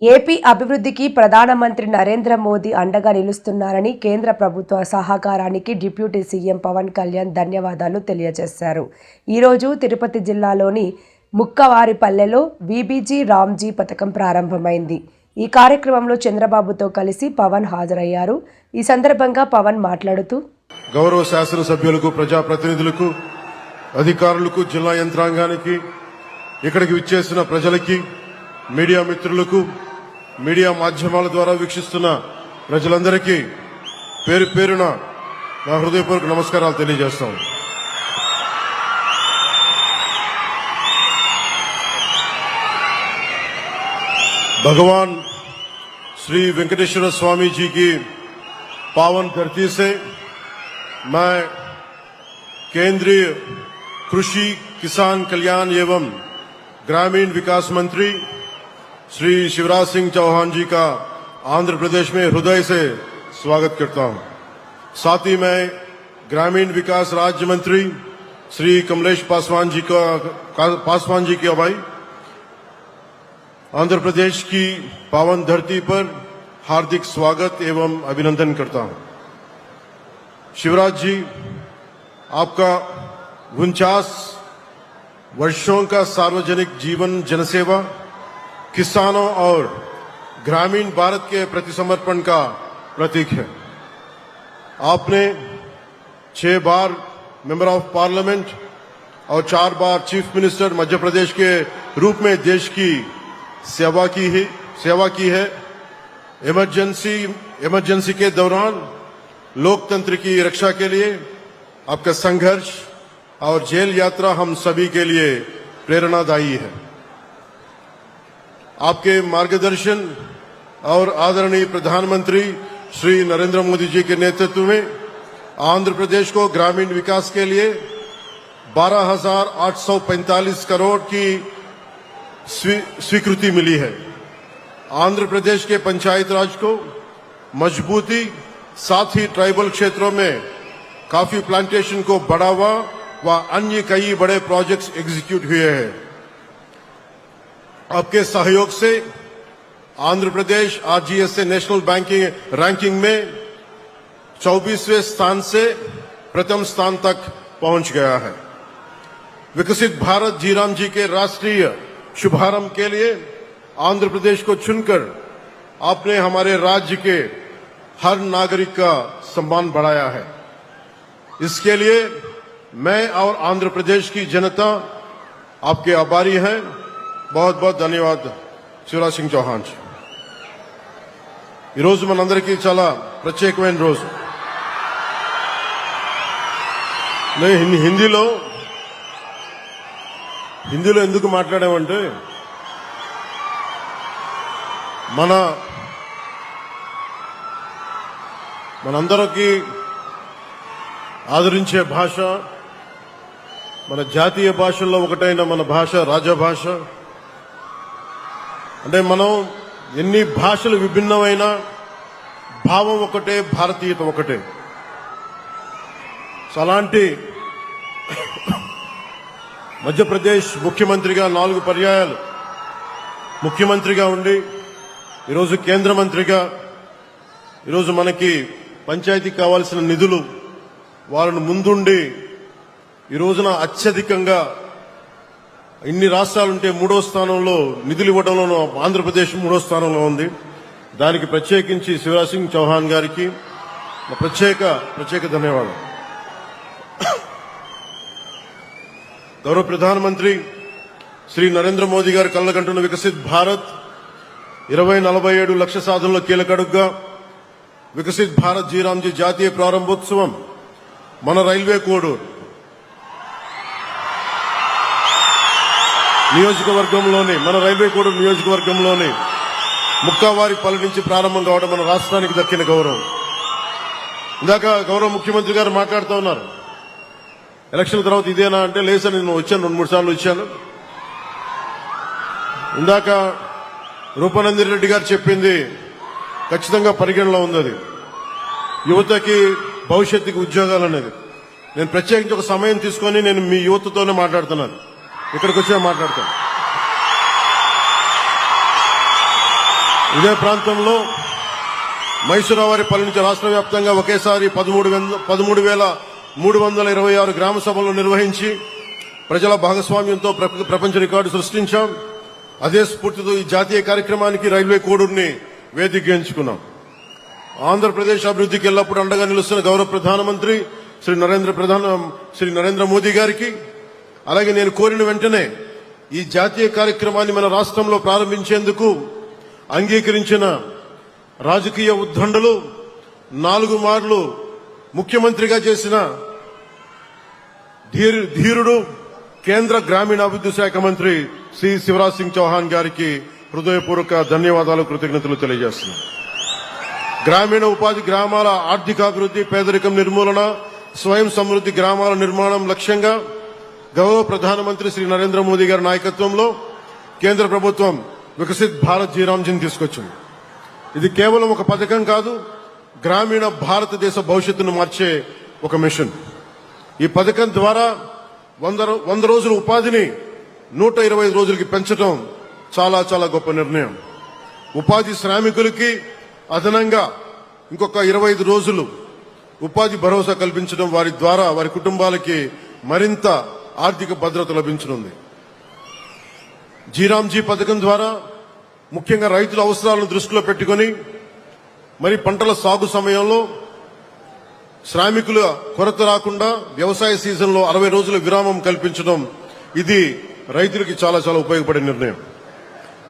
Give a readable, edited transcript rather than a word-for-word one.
AP అభివృద్ధికి ప్రధానమంత్రి నరేంద్ర మోదీ అండగా నిలుస్తున్నారని కేంద్ర ప్రభుత్వ సహకారానికి డిప్యూటీ సీఎం పవన్ కళ్యాణ్ ధన్యవాదాలు తెలియజేశారు. ఈరోజు తిరుపతి జిల్లాలోని ముక్కవారిపల్లెలో వీబీజీ రామ్జీ పథకం ప్రారంభమైంది. ఈ కార్యక్రమంలో చంద్రబాబుతో కలిసి పవన్ హాజరయ్యారు. ఈ సందర్భంగా పవన్ మాట్లాడుతూ, గౌరవ శాసనసభ్యులకు, ప్రజాప్రతినిధులకు, అధికారులకు, జిల్లా యంత్రాంగానికి, ఇక్కడికి విచ్చేసిన ప్రజలకి, మీడియా మిత్రులకు, మీడియా మాధ్యమాల ద్వారా వీక్షిస్తున్న ప్రజలందరికీ పేరు పేరున నా హృదయపూర్వక నమస్కారాలు తెలియజేస్తాం. भगवान श्री वेंकटेश्वर स्वामी जी की पावन धरती से मैं केंद्रीय कृषि किसान कल्याण एवं ग्रामीण विकास मंत्री श्री शिवराज सिंह चौहान जी का आंध्र प्रदेश में हृदय से स्वागत करता हूं. साथ ही मैं ग्रामीण विकास राज्य मंत्री श्री कमलेश पासवान जी की अगुवाई आंध्र प्रदेश की पावन धरती पर हार्दिक स्वागत एवं अभिनंदन करता हूं. शिवराज जी, आपका 49 वर्षों का सार्वजनिक जीवन जनसेवा, किसानों और ग्रामीण भारत के प्रति समर्पण का प्रतीक है. आपने 6 बार मेंबर ऑफ पार्लियामेंट और 4 बार चीफ मिनिस्टर मध्य प्रदेश के रूप में देश की सेवा की है. इमरजेंसी के दौरान लोकतंत्र की रक्षा के लिए आपका संघर्ष और जेल यात्रा हम सभी के लिए प्रेरणादायी है. आपके मार्गदर्शन और आदरणीय प्रधानमंत्री श्री नरेंद्र मोदी जी के नेतृत्व में आंध्र प्रदेश को ग्रामीण विकास के लिए 12,845 करोड़ की स्वीकृति मिली है. आंध्र प्रदेश के पंचायत राज को मजबूती, साथ ही ट्राइबल क्षेत्रों में काफी प्लांटेशन को बढ़ावा व अन्य कई बड़े प्रोजेक्ट्स एग्जीक्यूट हुए हैं. आपके सहयोग से Andhra Pradesh आरजीएसए national banking ranking में 24वें स्थान से प्रथम स्थान तक पहुंच गया है. विकसित भारत जीराम जी के राष्ट्रीय शुभारंभ के लिए आंध्र प्रदेश को चुनकर आपने हमारे राज्य के हर नागरिक का सम्मान बढ़ाया है. इसके लिए मैं और आंध्र प्रदेश की जनता आपके आभारी हैं. बहुत बहुत धन्यवाद शिवराज सिंह चौहान जी. ఈ రోజు మనందరికీ చాలా ప్రత్యేకమైన రోజు. నేను హిందీలో ఎందుకు మాట్లాడామంటే, మనందరికీ ఆదరించే భాష, మన జాతీయ భాషల్లో ఒకటైన మన భాష రాజభాష. అంటే మనం ఎన్ని భాషలు విభిన్నమైన భావం ఒకటే, భారతీయత ఒకటే. అలాంటి మధ్యప్రదేశ్ ముఖ్యమంత్రిగా 4 పర్యాయాలు ముఖ్యమంత్రిగా ఉండి, ఈరోజు కేంద్ర మంత్రిగా, ఈరోజు మనకి పంచాయతీకి కావాల్సిన నిధులు వాళ్ళను ముందుండి ఈ రోజున అత్యధికంగా ఇన్ని రాష్ట్రాలుంటే 3వ స్థానంలో నిధులు ఇవ్వడంలో ఆంధ్రప్రదేశ్ 3వ స్థానంలో ఉంది. దానికి ప్రత్యేకించి శివరాజ్ సింగ్ చౌహాన్ గారికి ప్రత్యేక ధన్యవాదాలు. గౌరవ ప్రధానమంత్రి శ్రీ నరేంద్ర మోదీ గారు కలగంటున్న వికసిత్ భారత్ 2047 లక్ష్య సాధనలో కీలకడుగ్గా వికసిత్ భారత్ జీరామ్జీ జాతీయ ప్రారంభోత్సవం మన రైల్వే కోడూరు నియోజకవర్గంలోని ముక్కావారిపల్లి నుంచి ప్రారంభం కావడం మన రాష్ట్రానికి దక్కిన గౌరవం. ఇందాక గౌరవ ముఖ్యమంత్రి గారు మాట్లాడుతూ ఉన్నారు, ఎలక్షన్ తర్వాత ఇదేనా అంటే, లేదు నేను వచ్చాను, 2-3 సార్లు వచ్చాను. ఇందాక రూపనందిని రెడ్డి గారు చెప్పింది ఖచ్చితంగా పరిగణలో ఉంది. అది యువతకి భవిష్యత్తుకి ఉద్యోగాలు అనేది. నేను ప్రత్యేకించి ఒక సమయం తీసుకొని నేను మీ యువతతోనే మాట్లాడుతున్నాను. ఇక్కడికి వచ్చి మాట్లాడతాను. ఇదే ప్రాంతంలో మైసూరావారిపల్లి నుంచి రాష్ట్ర వ్యాప్తంగా ఒకేసారి 13,326 గ్రామ సభలను నిర్వహించి ప్రజల భాగస్వామ్యంతో ప్రపంచ రికార్డు సృష్టించాం. అదే స్ఫూర్తితో ఈ జాతీయ కార్యక్రమానికి రైల్వే కోడూరుని వేదికగా ఎంచుకున్నాం. ఆంధ్రప్రదేశ్ అభివృద్ధికి ఎల్లప్పుడూ అండగా నిలుస్తున్న గౌరవ ప్రధానమంత్రి శ్రీ నరేంద్ర మోదీ గారికి, అలాగే నేను కోరిన వెంటనే ఈ జాతీయ కార్యక్రమాన్ని మన రాష్ట్రంలో ప్రారంభించేందుకు అంగీకరించిన రాజకీయ ఉద్దండలు, 4 మార్లు ముఖ్యమంత్రిగా చేసిన ధీరుడు కేంద్ర గ్రామీణాభివృద్ధి శాఖ మంత్రి శ్రీ శివరాజ్ సింగ్ చౌహాన్ గారికి హృదయపూర్వక ధన్యవాదాలు, కృతజ్ఞతలు తెలియజేస్తున్నాను. గ్రామీణ ఉపాధి, గ్రామాల ఆర్థికాభివృద్ధి, పేదరికం నిర్మూలన, స్వయం సమృద్ధి గ్రామాల నిర్మాణం లక్ష్యంగా గౌరవ ప్రధానమంత్రి శ్రీ నరేంద్ర మోదీ గారి నాయకత్వంలో కేంద్ర ప్రభుత్వం వికసిత్ భారత్ జీరాంజీని తీసుకొచ్చింది. ఇది కేవలం ఒక పథకం కాదు, గ్రామీణ భారతదేశ భవిష్యత్తును మార్చే ఒక మిషన్. ఈ పథకం ద్వారా 100 రోజుల ఉపాధిని 125 రోజులకి పెంచడం చాలా చాలా గొప్ప నిర్ణయం. ఉపాధి శ్రామికులకి అదనంగా ఇంకొక 25 రోజులు ఉపాధి భరోసా కల్పించడం వారి ద్వారా వారి కుటుంబాలకి మరింత ఆర్థిక భద్రత లభించనుంది. జీరాంజీ పథకం ద్వారా ముఖ్యంగా రైతుల అవసరాలను దృష్టిలో పెట్టుకుని మరి పంటల సాగు సమయంలో శ్రామికుల కొరత రాకుండా వ్యవసాయ సీజన్లో 60 రోజుల విరామం కల్పించడం ఇది రైతులకి చాలా చాలా ఉపయోగపడే నిర్ణయం.